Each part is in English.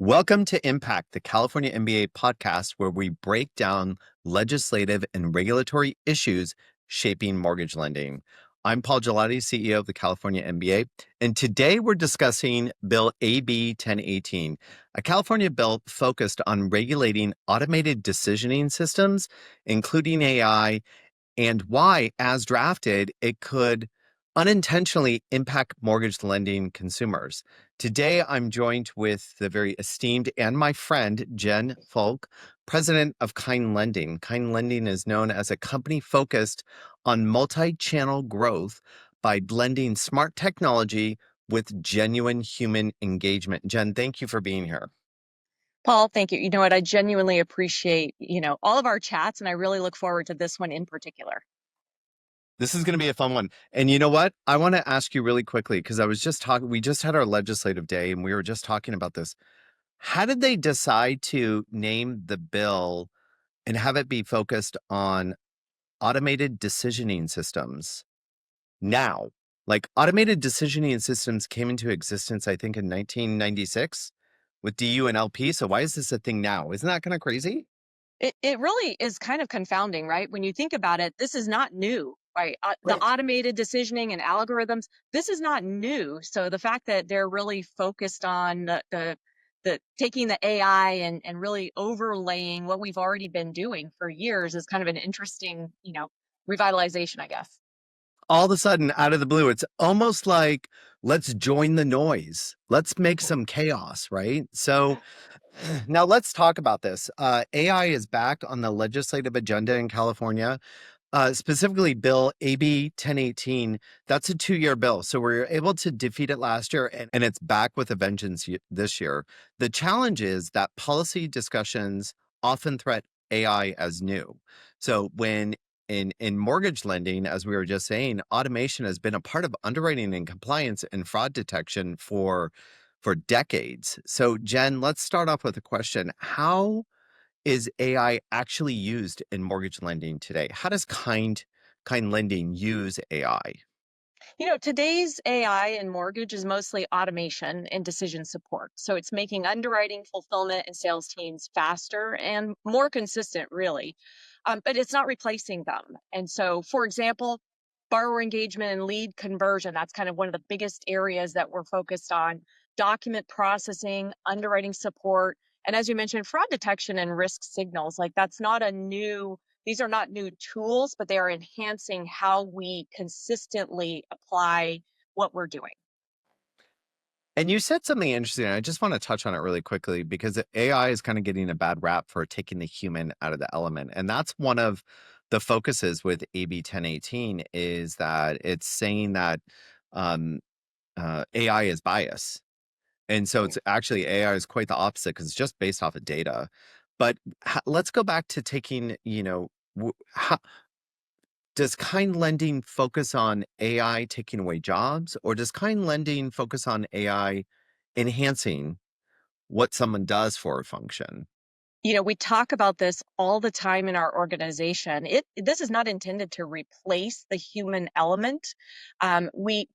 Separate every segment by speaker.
Speaker 1: Welcome to Impact, the California MBA podcast, where we break down legislative and regulatory issues shaping mortgage lending. I'm Paul Gigliotti, CEO of the California MBA, and today we're discussing Bill AB 1018, a California bill focused on regulating automated decisioning systems, including AI, and why, as drafted, it could unintentionally impact mortgage lending consumers. Today, I'm joined with the very esteemed and my friend, Jen Folk, president of Kind Lending. Kind Lending is known as a company focused on multi-channel growth by blending smart technology with genuine human engagement. Jen, thank you for being here.
Speaker 2: Paul, thank you. You know what? I genuinely appreciate, all of our chats, and I really look forward to this one in particular.
Speaker 1: This is going to be a fun one. And you know what? I want to ask you really quickly because I was just talking, we just had our legislative day and we were just talking about this. How did they decide to name the bill and have it be focused on automated decisioning systems now? Like automated decisioning systems came into existence, I think, in 1996 with DU and LP. So why is this a thing now? Isn't that kind of crazy?
Speaker 2: It really is kind of confounding, right? When you think about it, this is not new, right? The
Speaker 1: Right.
Speaker 2: automated decisioning and algorithms, this is not new. So the fact that they're really focused on the taking the AI and really overlaying what we've already been doing for years is kind of an interesting, revitalization, I guess.
Speaker 1: All of a sudden, out of the blue, it's almost like, let's join the noise. Let's make some chaos, right? So now let's talk about this. AI is back on the legislative agenda in California, specifically Bill AB 1018. That's a 2-year bill. So we were able to defeat it last year, and it's back with a vengeance this year. The challenge is that policy discussions often threat AI as new. So when in mortgage lending, as we were just saying, automation has been a part of underwriting and compliance and fraud detection for decades. So Jen, let's start off with a question. How is AI actually used in mortgage lending today? How does kind lending use AI?
Speaker 2: Today's AI in mortgage is mostly automation and decision support. So it's making underwriting, fulfillment, and sales teams faster and more consistent, really. But it's not replacing them. And so, for example, borrower engagement and lead conversion, that's kind of one of the biggest areas that we're focused on. Document processing, underwriting support, and as you mentioned, fraud detection and risk signals. Like that's not a new these are not new tools, but they are enhancing how we consistently apply what we're doing.
Speaker 1: And you said something interesting. And I just want to touch on it really quickly because AI is kind of getting a bad rap for taking the human out of the element. And that's one of the focuses with AB 1018 is that it's saying that um, AI is bias. And so it's actually AI is quite the opposite because it's just based off of data. But let's go back to taking, how, does kind lending focus on AI taking away jobs, or does kind lending focus on AI enhancing what someone does for a function?
Speaker 2: We talk about this all the time in our organization. This is not intended to replace the human element. The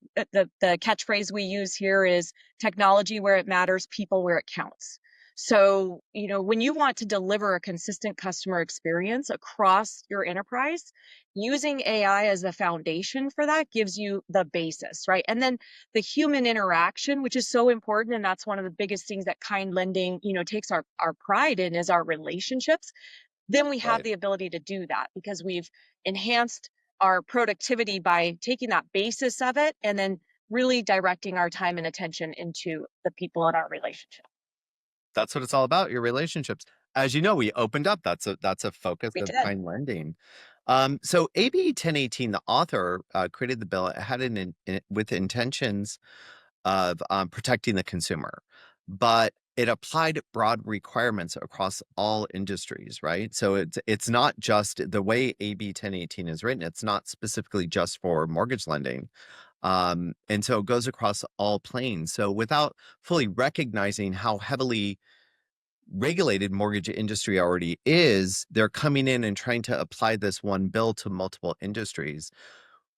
Speaker 2: catchphrase we use here is technology where it matters, people where it counts. So, when you want to deliver a consistent customer experience across your enterprise, using AI as the foundation for that gives you the basis, right? And then the human interaction, which is so important, and that's one of the biggest things that kind lending, takes our pride in, is our relationships. Then we have
Speaker 1: Right.
Speaker 2: the ability to do that because we've enhanced our productivity by taking that basis of it and then really directing our time and attention into the people in our relationship.
Speaker 1: That's what it's all about, your relationships. As you know, we opened up. That's a focus
Speaker 2: We
Speaker 1: of
Speaker 2: did.
Speaker 1: kind lending. So AB 1018, the author created the bill. It had with intentions of protecting the consumer, but it applied broad requirements across all industries, right? So it's not just the way AB 1018 is written. It's not specifically just for mortgage lending. And so it goes across all planes. So without fully recognizing how heavily regulated mortgage industry already is, they're coming in and trying to apply this one bill to multiple industries.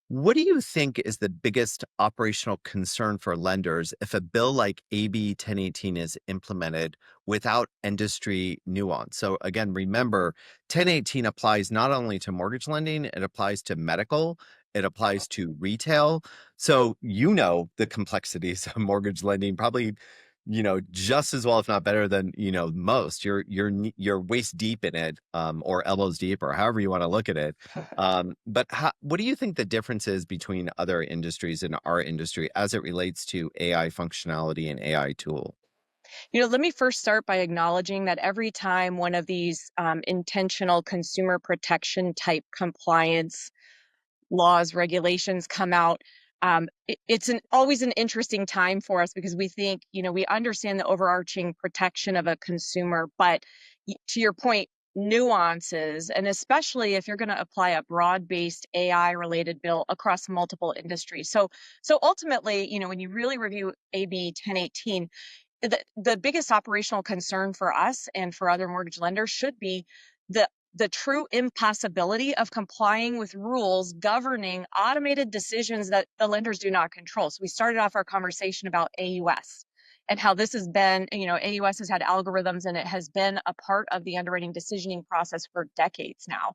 Speaker 1: What do you think is the biggest operational concern for lenders if a bill like AB 1018 is implemented without industry nuance? So, again, remember 1018 applies not only to mortgage lending, it applies to medical, it applies to retail. So, the complexities of mortgage lending probably. Just as well, if not better than most. You're waist deep in it, or elbows deep, or however you want to look at it. But what do you think the difference is between other industries and our industry as it relates to AI functionality and AI tool?
Speaker 2: Let me first start by acknowledging that every time one of these intentional consumer protection type compliance laws, regulations come out, it's always an interesting time for us because we think, we understand the overarching protection of a consumer, but to your point, nuances, and especially if you're going to apply a broad-based AI related bill across multiple industries. So ultimately, when you really review AB 1018, the biggest operational concern for us and for other mortgage lenders should be the true impossibility of complying with rules governing automated decisions that the lenders do not control. So we started off our conversation about AUS and how this has been, AUS has had algorithms and it has been a part of the underwriting decisioning process for decades now.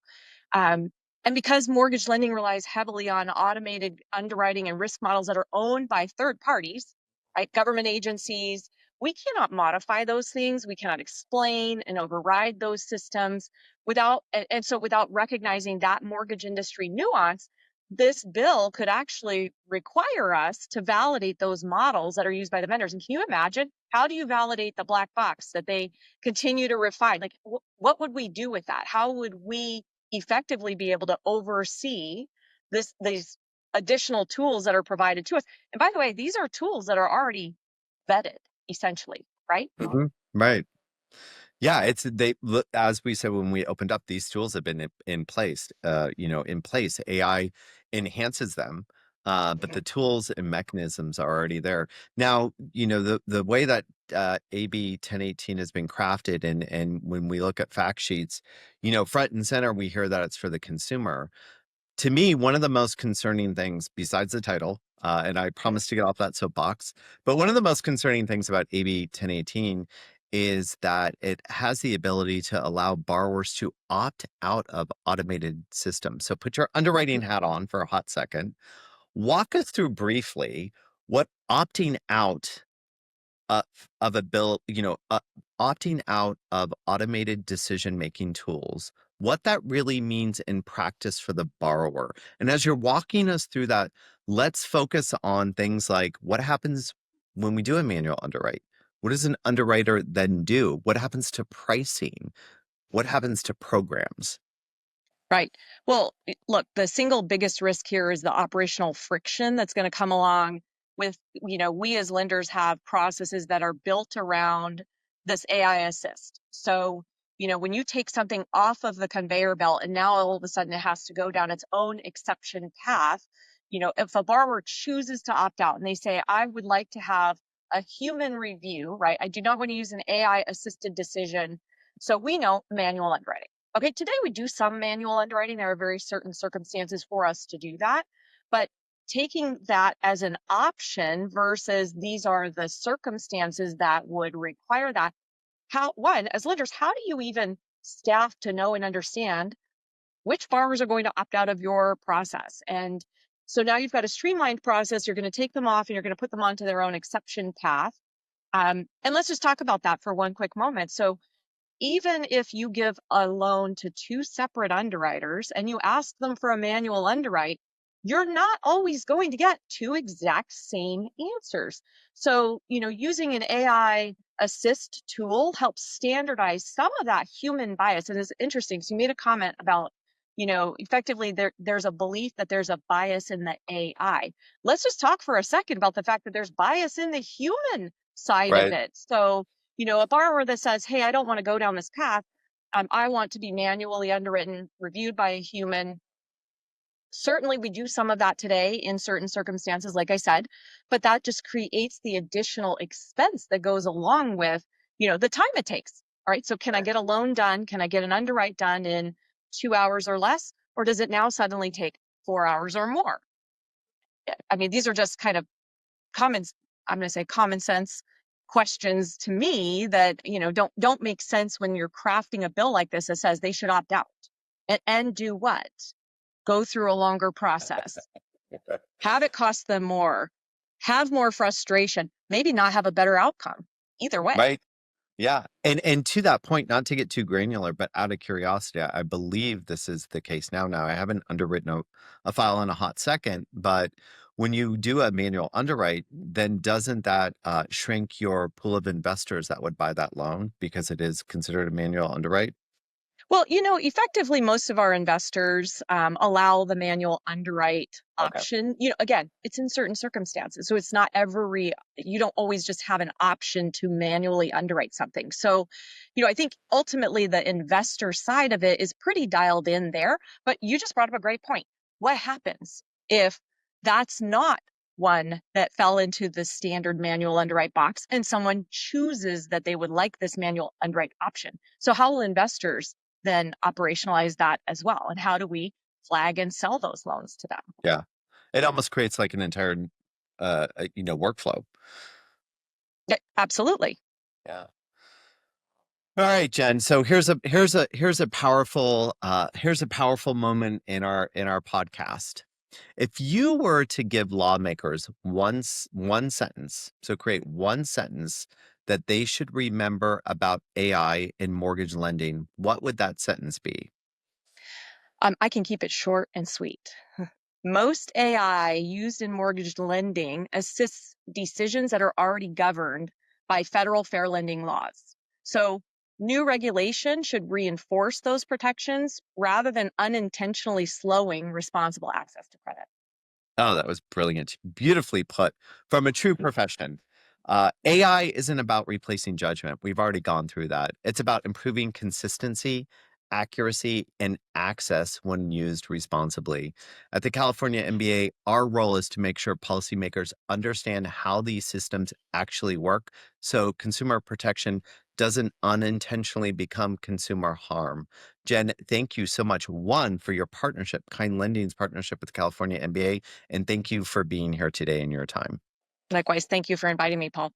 Speaker 2: Um, and because mortgage lending relies heavily on automated underwriting and risk models that are owned by third parties, right, government agencies, we cannot modify those things. We cannot explain and override those systems so without recognizing that mortgage industry nuance, this bill could actually require us to validate those models that are used by the vendors. And can you imagine, how do you validate the black box that they continue to refine? Like, what would we do with that? How would we effectively be able to oversee these additional tools that are provided to us? And by the way, these are tools that are already vetted, essentially, right?
Speaker 1: Mhm. Right. Yeah, as we said when we opened up, these tools have been in place. In place. AI enhances them, but the tools and mechanisms are already there. Now, the way that AB 1018 has been crafted, and when we look at fact sheets, front and center, we hear that it's for the consumer. To me, one of the most concerning things, besides the title, and I promise to get off that soapbox, but one of the most concerning things about AB 1018 is that it has the ability to allow borrowers to opt out of automated systems. So put your underwriting hat on for a hot second. Walk us through briefly what opting out uh, of a bill, opting out of automated decision-making tools, what that really means in practice for the borrower. And as you're walking us through that, let's focus on things like what happens when we do a manual underwrite? What does an underwriter then do? What happens to pricing? What happens to programs?
Speaker 2: Right. Well, look, the single biggest risk here is the operational friction that's going to come along with, we as lenders have processes that are built around this AI assist. So, when you take something off of the conveyor belt and now all of a sudden it has to go down its own exception path, if a borrower chooses to opt out and they say, I would like to have a human review, right? I do not want to use an AI assisted decision. So we know manual underwriting. Okay, today we do some manual underwriting. There are very certain circumstances for us to do that. But taking that as an option versus these are the circumstances that would require that, as lenders, how do you even staff to know and understand which borrowers are going to opt out of your process? And so now you've got a streamlined process. You're going to take them off and you're going to put them onto their own exception path. And let's just talk about that for one quick moment. So even if you give a loan to two separate underwriters and you ask them for a manual underwrite, you're not always going to get two exact same answers. So, using an AI assist tool helps standardize some of that human bias. And it's interesting. So you made a comment about, effectively there's a belief that there's a bias in the AI. Let's just talk for a second about the fact that there's bias in the human side of
Speaker 1: Right.
Speaker 2: it. So, a borrower that says, hey, I don't want to go down this path. I want to be manually underwritten, reviewed by a human. Certainly, we do some of that today in certain circumstances, like I said, but that just creates the additional expense that goes along with, the time it takes. All right. So, can I get a loan done? Can I get an underwrite done in 2 hours or less? Or does it now suddenly take 4 hours or more? I mean, these are just kind of common, I'm going to say common sense questions to me that, don't make sense when you're crafting a bill like this that says they should opt out and do what? Go through a longer process, have it cost them more, have more frustration, maybe not have a better outcome. Either way.
Speaker 1: Right. Yeah. And to that point, not to get too granular, but out of curiosity, I believe this is the case now. Now, I haven't underwritten a file in a hot second, but when you do a manual underwrite, then doesn't that shrink your pool of investors that would buy that loan because it is considered a manual underwrite?
Speaker 2: Well, effectively, most of our investors allow the manual underwrite
Speaker 1: Okay.
Speaker 2: option. Again, it's in certain circumstances. So it's not you don't always just have an option to manually underwrite something. So, I think ultimately the investor side of it is pretty dialed in there. But you just brought up a great point. What happens if that's not one that fell into the standard manual underwrite box and someone chooses that they would like this manual underwrite option? So, how will investors then operationalize that as well? And how do we flag and sell those loans to them?
Speaker 1: Yeah. It almost creates like an entire, workflow.
Speaker 2: Yeah, absolutely.
Speaker 1: Yeah. All right, Jen. So here's a powerful moment in our podcast. If you were to give lawmakers one sentence, so create one sentence that they should remember about AI in mortgage lending, what would that sentence be?
Speaker 2: I can keep it short and sweet. Most AI used in mortgage lending assists decisions that are already governed by federal fair lending laws. So, new regulation should reinforce those protections rather than unintentionally slowing responsible access to credit.
Speaker 1: Oh, that was brilliant. Beautifully put from a true profession. AI isn't about replacing judgment. We've already gone through that. It's about improving consistency, accuracy, and access when used responsibly. At the California MBA, our role is to make sure policymakers understand how these systems actually work so consumer protection doesn't unintentionally become consumer harm. Jen, thank you so much. One, for your partnership, Kind Lending's partnership with California MBA, and thank you for being here today in your time.
Speaker 2: Likewise, thank you for inviting me, Paul.